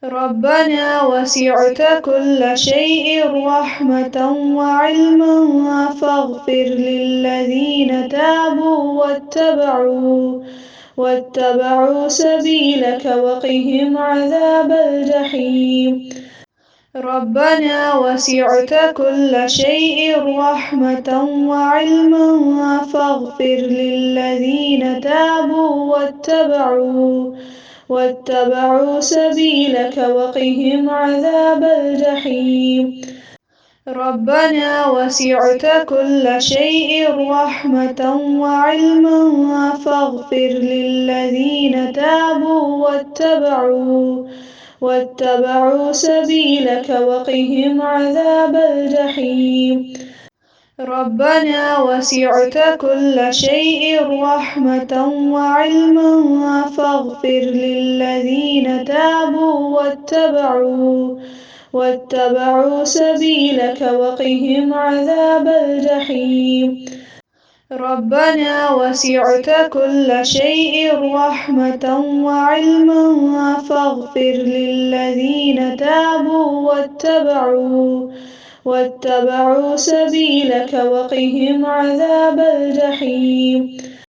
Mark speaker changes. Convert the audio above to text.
Speaker 1: ربنا وسعت كل شيء رحمة وعلما فاغفر للذين تابوا واتبعوا سبيلك وقهم عذاب الجحيم. ربنا وسعت كل شيء رحمة وعلما فاغفر للذين تابوا واتبعوا سبيلك وقهم عذاب الجحيم. ربنا وسعت كل شيء رحمة وعلما فاغفر للذين تابوا واتبعوا سبيلك وقهم عذاب الجحيم. ربنا وسعت كل شيء رحمة وعلما فاغفر للذين تابوا واتبعوا سبيلك وقهم عذاب الجحيم. ربنا وسعت كل شيء رحمة وعلما فاغفر للذين تابوا واتبعوا سبيلك وقهم عذاب الجحيم.